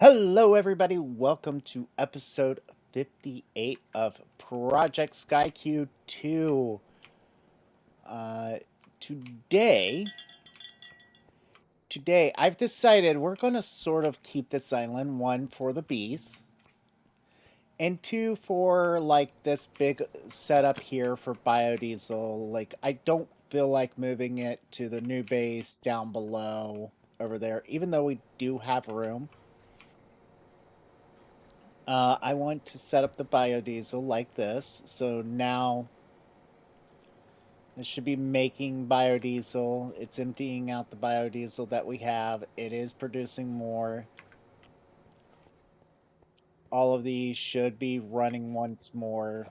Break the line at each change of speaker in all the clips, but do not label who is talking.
Hello, everybody. Welcome to episode 58 of Project 𝐓𝐡𝐞𝐌 2. Today, I've decided we're going to sort of keep this island, one, for the bees, and two, for, like, this big setup here for biodiesel. Like, I don't feel like moving it to the new base down below over there, even though we do have room. I want to set up the biodiesel like this. So now it should be making biodiesel. It's emptying out the biodiesel that we have. It is producing more. All of these should be running once more.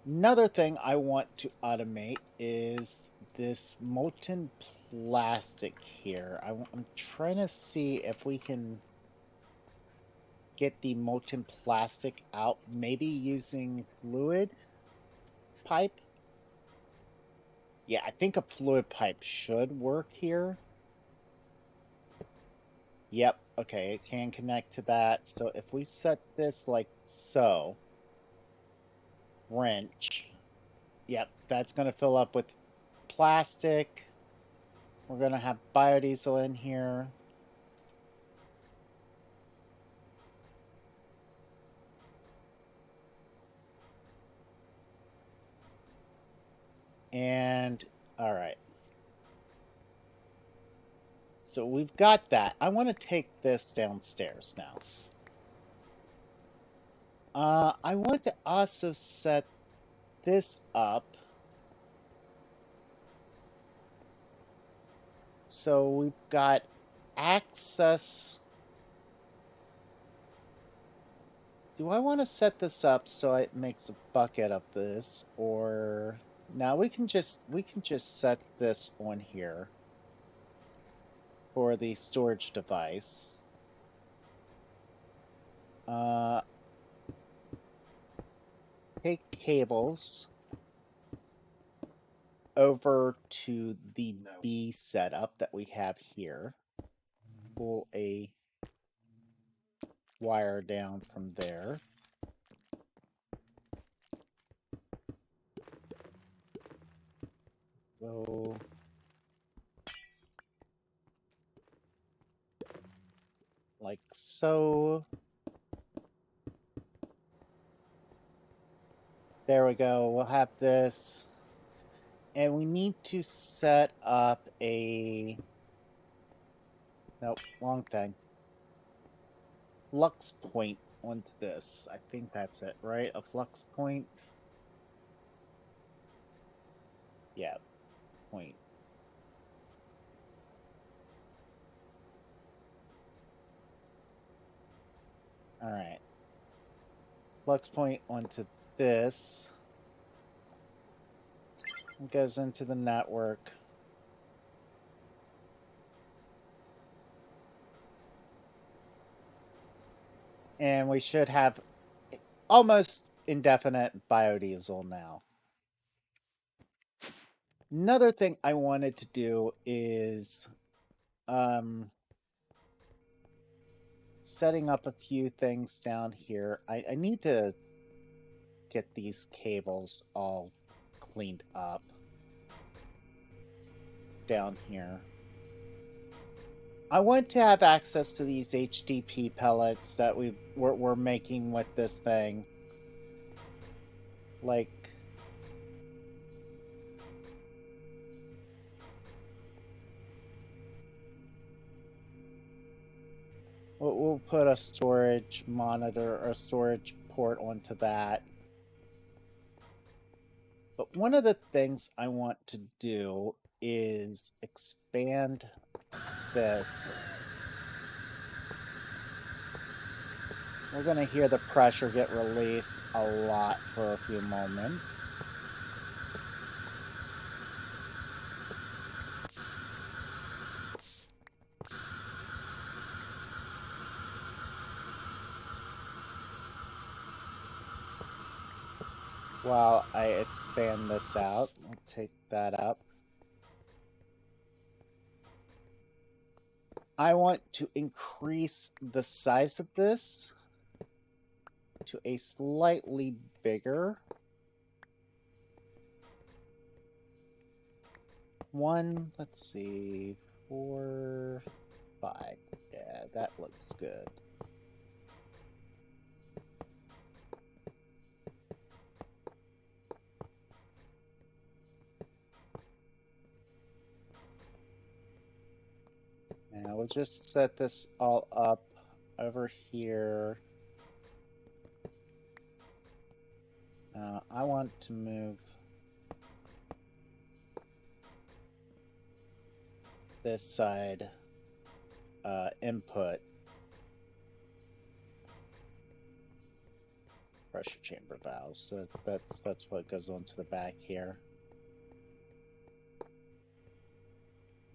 Another thing I want to automate is this molten plastic here. I'm trying to see if we can get the molten plastic out, maybe using fluid pipe. Yeah, I think a fluid pipe should work here. Yep, okay, it can connect to that. So if we set this like so, wrench, yep, that's going to fill up with plastic. We're going to have biodiesel in here. And, all right. So we've got that. I want to take this downstairs now. I want to also set this up. So we've got access. Do I want to set this up so it makes a bucket of this, or now we can just set this on here for the storage device. Take cables over to the B setup that we have here. Pull a wire down from there. So like so. There we go. We'll have this. And we need to set up a... Nope, wrong thing. Flux point onto this. I think that's it, right? A flux point. Yeah, point. All right. Flux point onto this. It goes into the network. And we should have almost indefinite biodiesel now. Another thing I wanted to do is setting up a few things down here. I need to get these cables all cleaned up down here. I want to have access to these HDP pellets that we're making with this thing. Like, we'll put a storage monitor or a storage port onto that. But one of the things I want to do is expand this. We're going to hear the pressure get released a lot for a few moments. while I expand this out. I'll take that up. I want to increase the size of this to a slightly bigger one. Let's see, 4, 5. Yeah, that looks good. Now we'll just set this all up over here. I want to move this side input pressure chamber valve. So that's what goes onto the back here.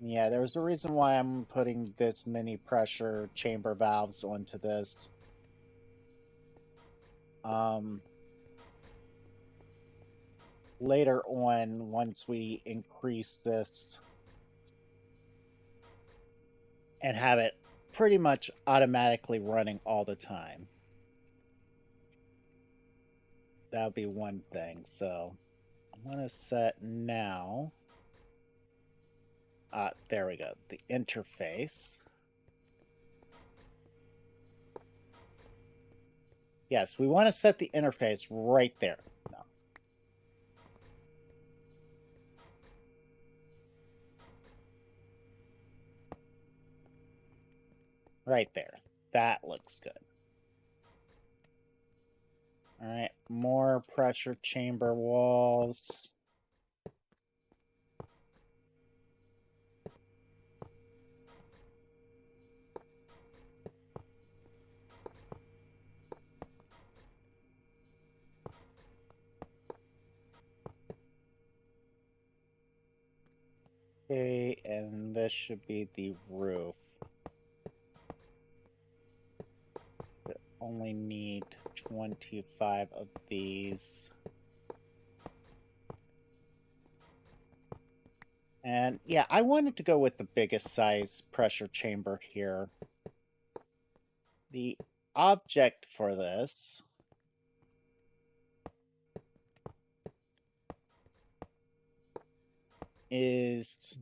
Yeah, there's a reason why I'm putting this many pressure chamber valves onto this. Later on, once we increase this and have it pretty much automatically running all the time, that would be one thing. So I'm going to set now. There we go. The interface. Yes, we want to set the interface right there. No. Right there. That looks good. All right, more pressure chamber walls. Okay, and this should be the roof. Only need 25 of these. And yeah, I wanted to go with the biggest size pressure chamber here. The object for this is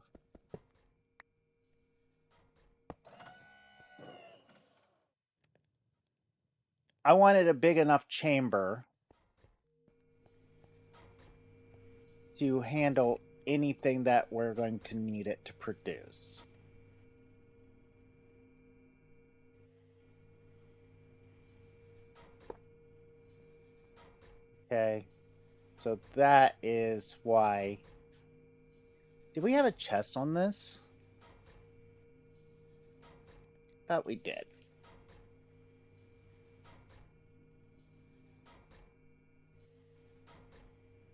I wanted a big enough chamber to handle anything that we're going to need it to produce. Okay, so that is why. Did we have a chest on this? Thought we did.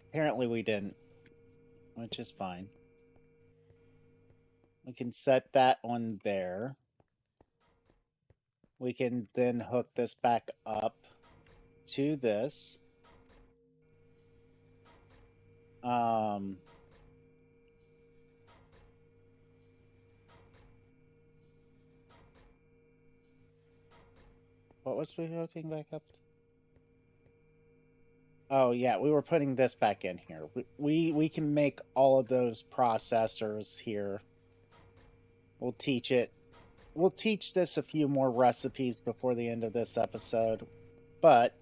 Apparently we didn't, which is fine. We can set that on there. We can then hook this back up to this. What was we hooking back up? Oh yeah, we were putting this back in here. We can make all of those processors here. We'll teach it. We'll teach this a few more recipes before the end of this episode. But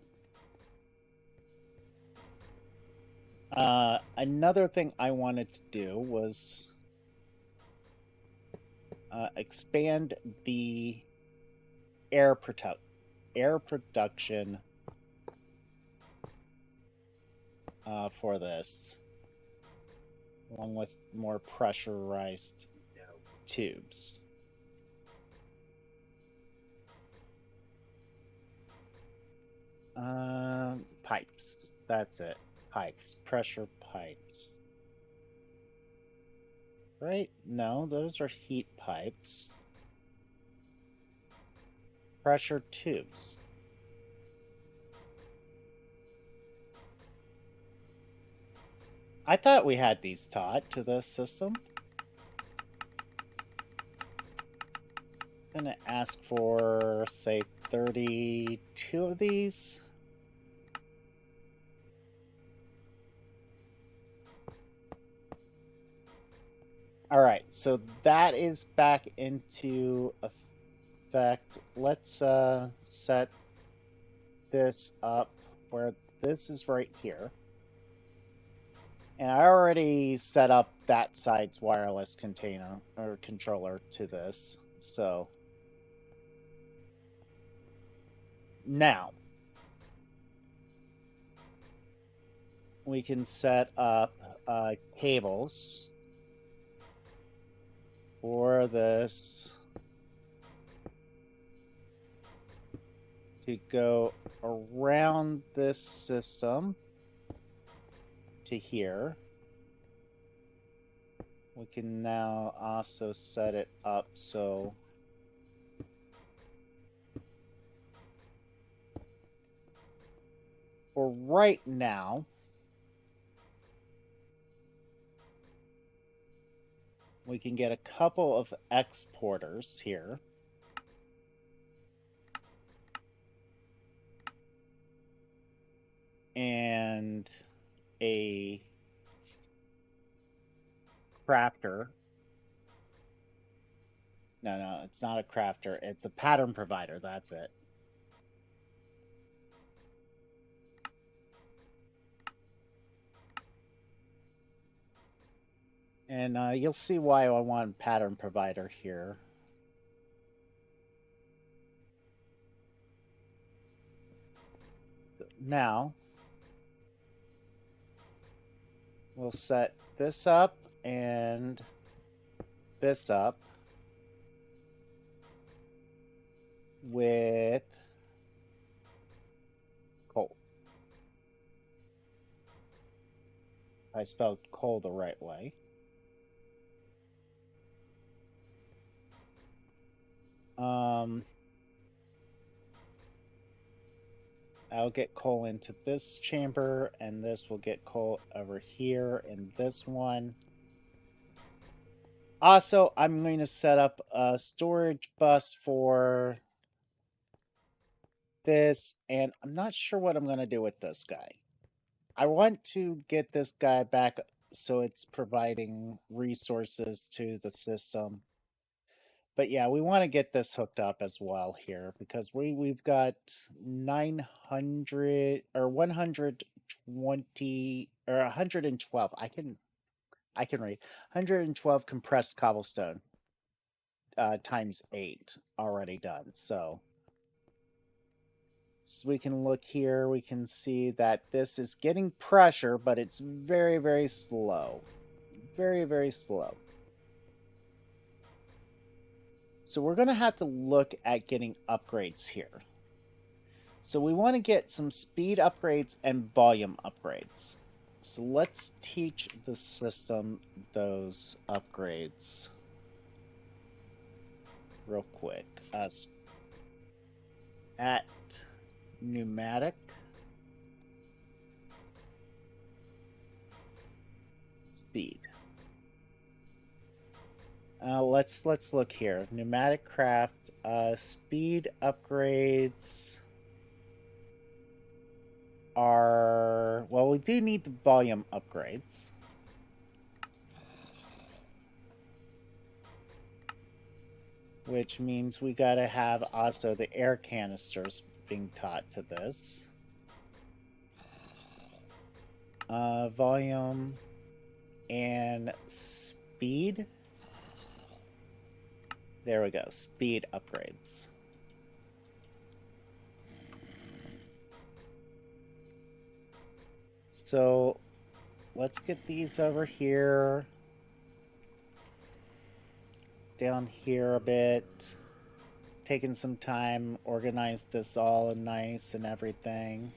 another thing I wanted to do was expand the air production for this, along with more pressurized tubes. Pipes. That's it. Pipes. Pressure pipes. Right? No, those are heat pipes. Pressure tubes. I thought we had these taught to the system. I'm gonna ask for, say, 32 of these. All right, so that is back into effect. Let's set this up where this is right here. And I already set up that side's wireless container or controller to this. So now we can set up cables for this to go around this system to here. We can now also set it up so for right now, we can get a couple of exporters here. And a crafter. No, it's not a crafter. It's a pattern provider. That's it. And you'll see why I want pattern provider here. So now, we'll set this up and this up with coal. I spelled coal the right way. I'll get coal into this chamber, and this will get coal over here in this one. Also, I'm going to set up a storage bus for this, and I'm not sure what I'm going to do with this guy. I want to get this guy back so it's providing resources to the system. But yeah, we want to get this hooked up as well here because we've got 900 or 120 or 112. I can read 112 compressed cobblestone times 8 already done. So we can look here, we can see that this is getting pressure, but it's very, very slow. Very, very slow. So we're going to have to look at getting upgrades here. So we want to get some speed upgrades and volume upgrades. So let's teach the system those upgrades real quick. At pneumatic speed. Let's look here. Pneumatic craft speed upgrades are, well, we do need the volume upgrades. Which means we gotta have also the air canisters being taught to this. Volume and speed. There we go, speed upgrades. So let's get these over here. Down here a bit. Taking some time, organize this all nice and everything.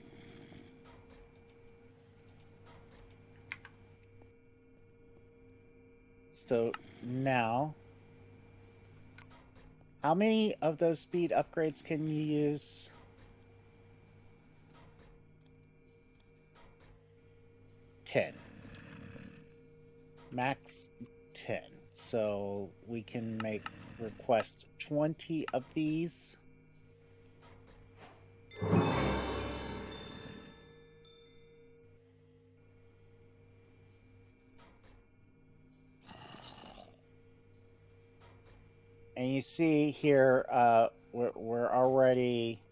So now, how many of those speed upgrades can you use? 10. max 10. So we can request 20 of these. And you see here, we're already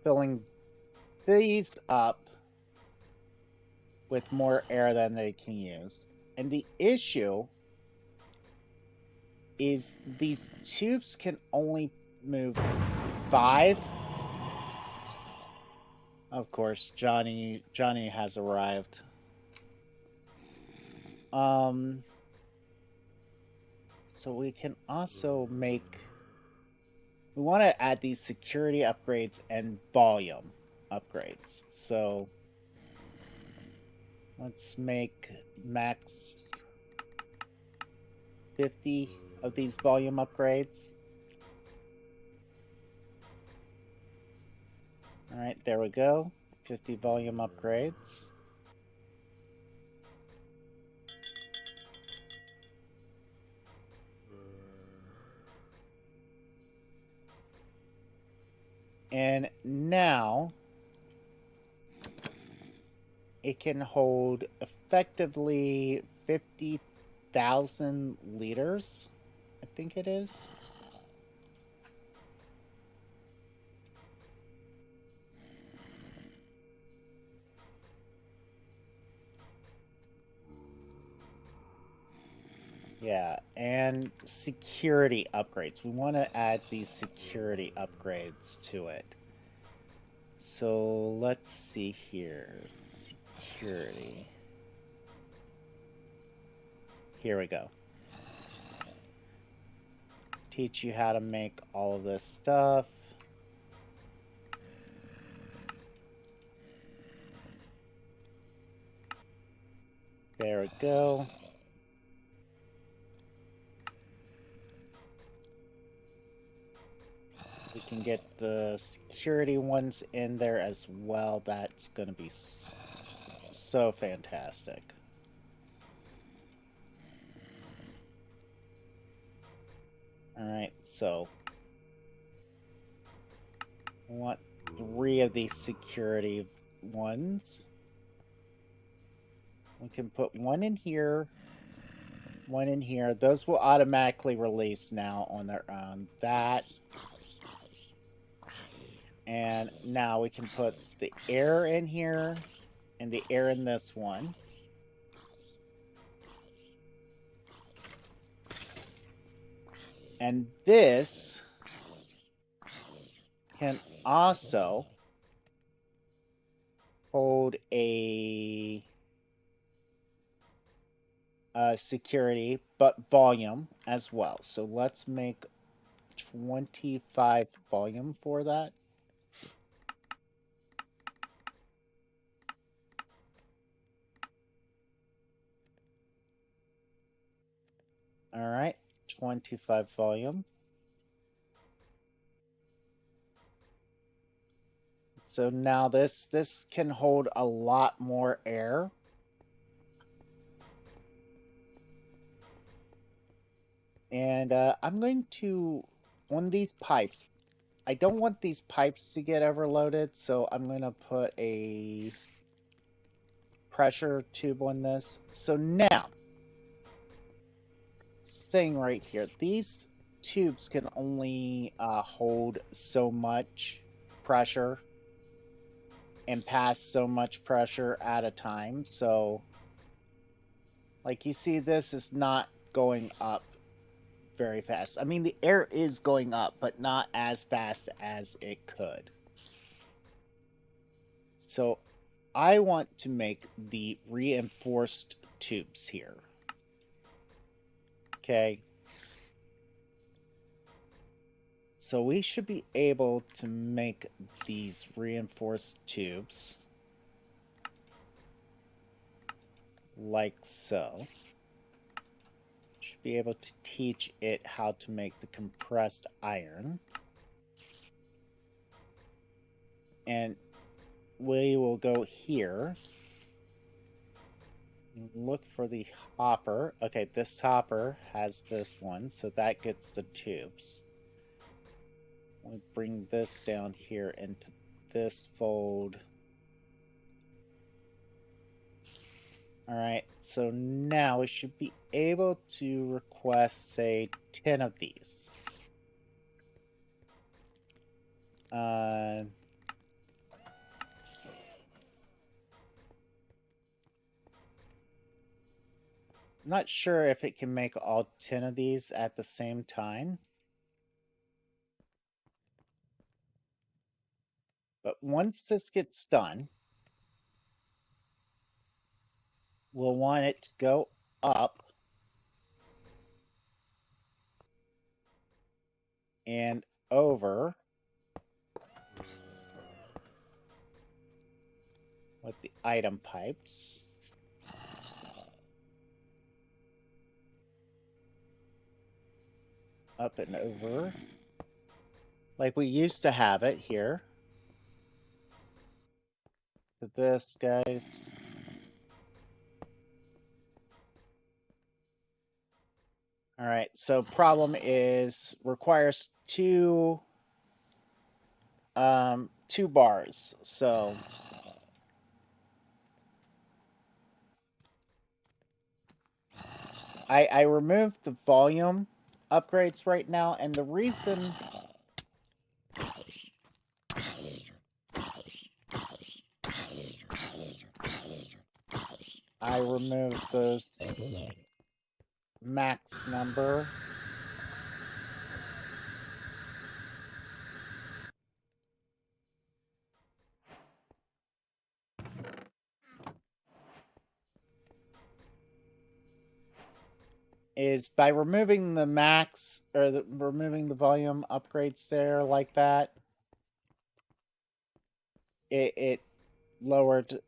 filling these up with more air than they can use. And the issue is these tubes can only move 5. Of course, Johnny has arrived. So we can also we want to add these security upgrades and volume upgrades. So let's make max 50 of these volume upgrades. All right, there we go. 50 volume upgrades. And now it can hold effectively 50,000 liters, I think it is. Yeah, and security upgrades. We want to add these security upgrades to it. So let's see here. Security. Here we go. Teach you how to make all of this stuff. There we go. We can get the security ones in there as well. That's going to be so fantastic. All right, so I want 3 of these security ones. We can put 1 in here, 1 in here. Those will automatically release now on their own. That. And now we can put the air in here and the air in this one. And this can also hold a security, but volume as well. So let's make 25 volume for that. All right, 25 volume. So now this can hold a lot more air. And I'm going to, on these pipes, I don't want these pipes to get overloaded, so I'm going to put a pressure tube on this. So now, saying right here, these tubes can only hold so much pressure and pass so much pressure at a time. So, like you see, this is not going up very fast. I mean, the air is going up, but not as fast as it could. So I want to make the reinforced tubes here. Okay. So we should be able to make these reinforced tubes like so. Should be able to teach it how to make the compressed iron. And we will go here. look for the hopper. Okay, this hopper has this one, so that gets the tubes. We bring this down here into this fold. Alright, so now we should be able to request, say, 10 of these. I'm not sure if it can make all 10 of these at the same time. But once this gets done, we'll want it to go up and over with the item pipes. Up and over. Like we used to have it here. To this, guys. Alright, so problem is requires two bars. So I removed the volume upgrades right now, and the reason I removed those max number is by removing the max, or removing the volume upgrades there like that, it lowered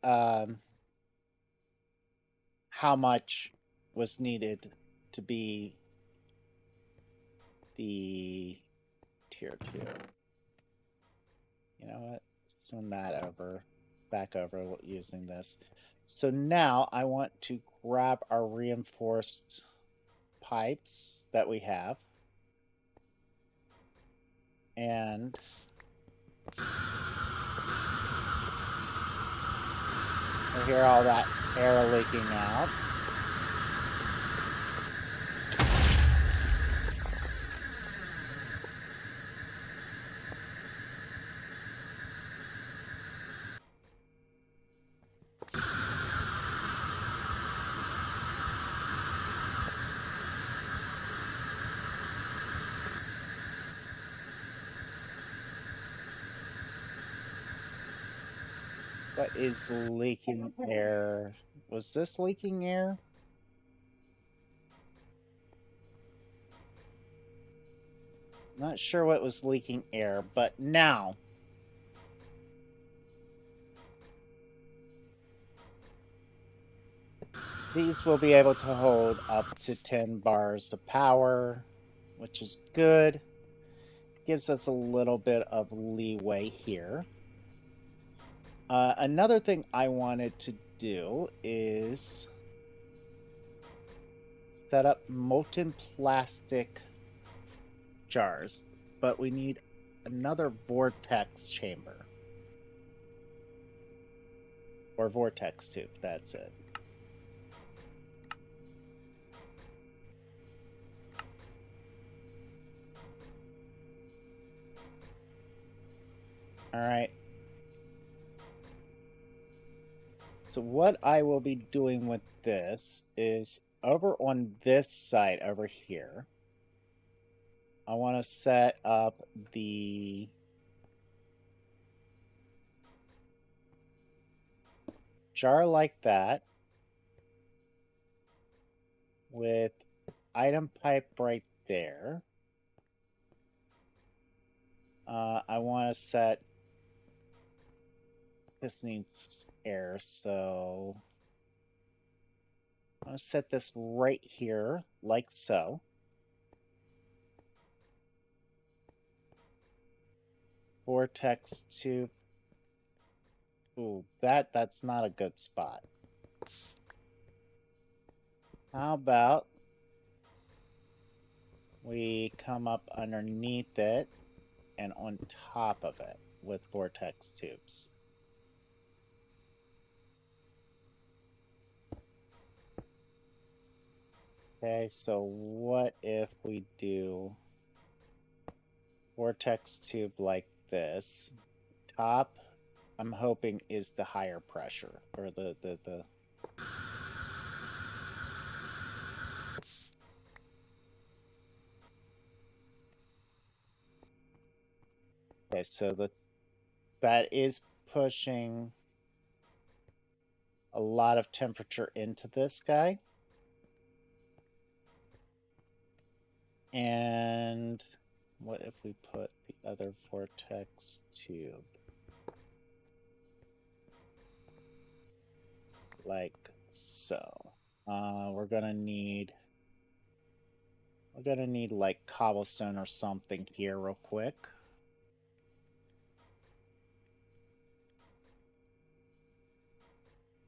how much was needed to be the tier 2. You know what? Send that over, back over using this. So now I want to grab our reinforced pipes that we have. And I hear all that air leaking out. What is leaking air? Was this leaking air? Not sure what was leaking air, but now these will be able to hold up to 10 bars of power, which is good. Gives us a little bit of leeway here. Another thing I wanted to do is set up molten plastic jars, but we need another vortex chamber. Or vortex tube, that's it. Alright. So what I will be doing with this is over on this side over here, I want to set up the jar like that with item pipe right there. I want to set, this needs air, so I'm going to set this right here like so. Vortex tube. Ooh, that's not a good spot. How about we come up underneath it and on top of it with vortex tubes? Okay, so what if we do vortex tube like this? Top, I'm hoping, is the higher pressure, or the okay, so that is pushing a lot of temperature into this guy. And what if we put the other vortex tube like so? We're gonna need like cobblestone or something here real quick.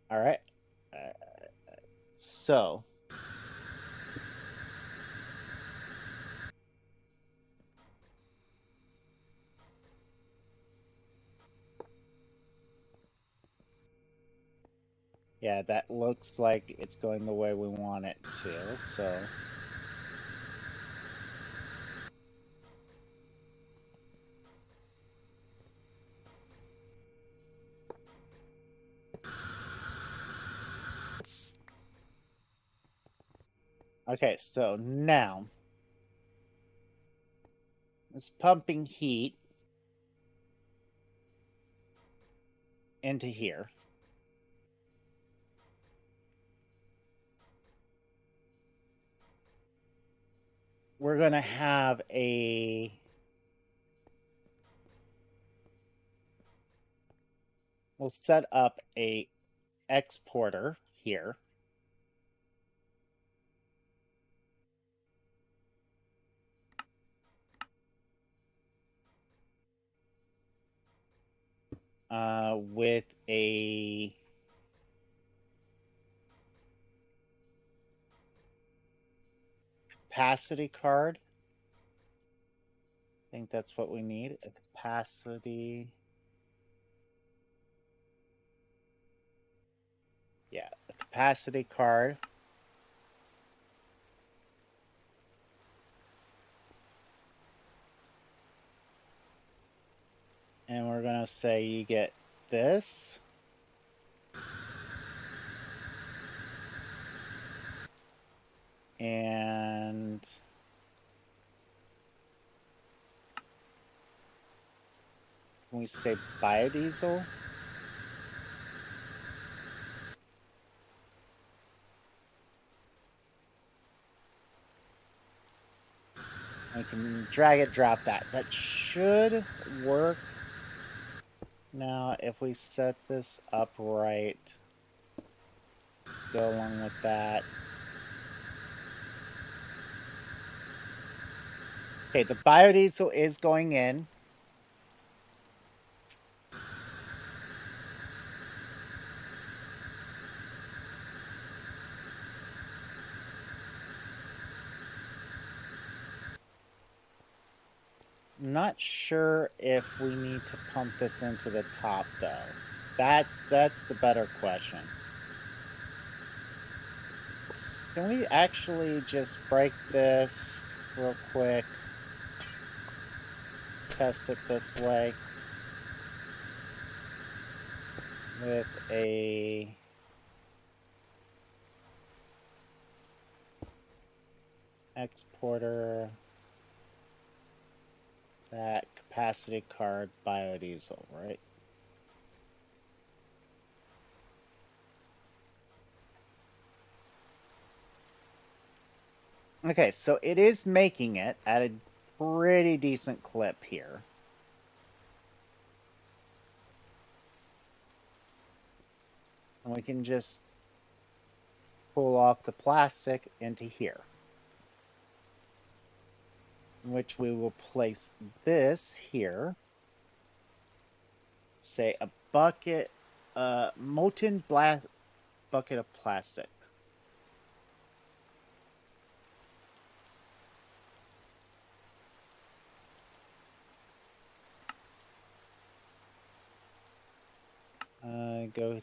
All right. So yeah, that looks like it's going the way we want it to, so okay, so now it's pumping heat into here. We're going to have we'll set up a exporter here. With a capacity card. I think that's what we need, a capacity. Yeah, a capacity card. And we're going to say you get this. And can we say biodiesel? We can drag it, drop that. That should work. Now, if we set this up right, go along with that. Okay, the biodiesel is going in. Not sure if we need to pump this into the top, though. That's the better question. Can we actually just break this real quick? Test it this way. With a exporter, that capacity card biodiesel, right? Okay, so it is making it at a pretty decent clip here. And we can just pull off the plastic into here, which we will place this here. Say a bucket, molten bucket of plastic. go to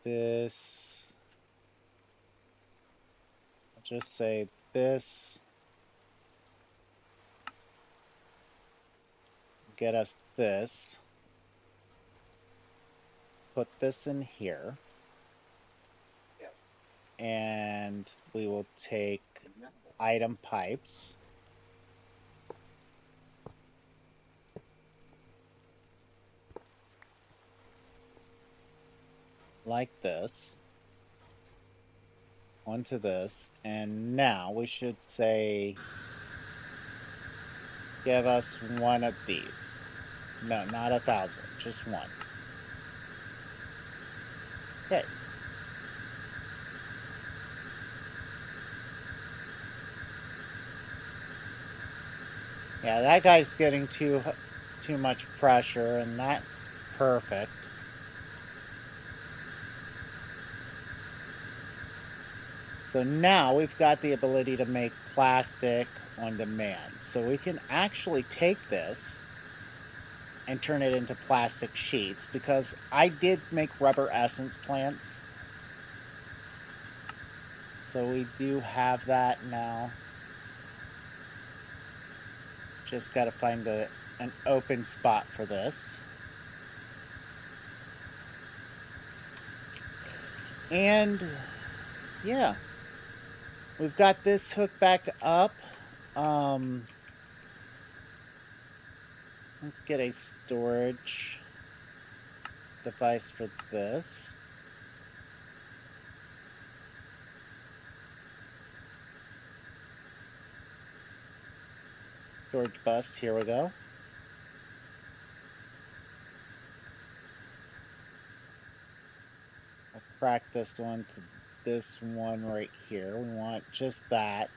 this. I'll just say this. Get us this. Put this in here.
Yep.
And we will take item pipes. Like this. Onto this. And now we should say, give us one of these. No, not 1,000, just one. Okay. Yeah, that guy's getting too much pressure, and that's perfect. So now we've got the ability to make plastic on demand. So we can actually take this and turn it into plastic sheets, because I did make rubber essence plants. So we do have that now. Just got to find an open spot for this. And yeah, we've got this hooked back up. Let's get a storage device for this. Storage bus, here we go. I'll crack this one to this one right here. We want just that.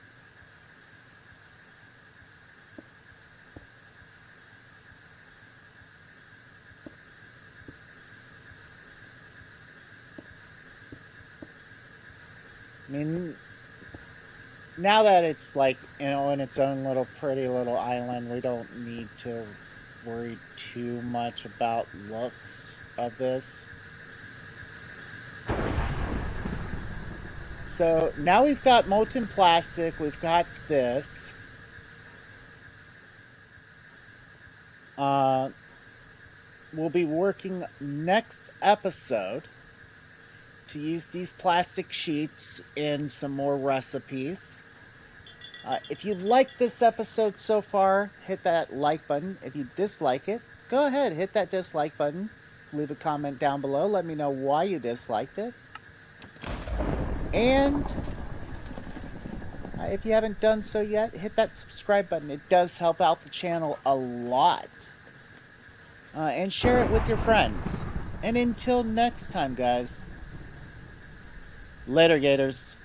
I mean, now that it's like, in its own little pretty little island, we don't need to worry too much about looks of this. So now we've got molten plastic, we've got this. We'll be working next episode to use these plastic sheets in some more recipes. If you like this episode so far, hit that like button. If you dislike it, go ahead, hit that dislike button. Leave a comment down below. Let me know why you disliked it. And if you haven't done so yet, hit that subscribe button. It does help out the channel a lot. And share it with your friends. And until next time, guys. Later, Gators.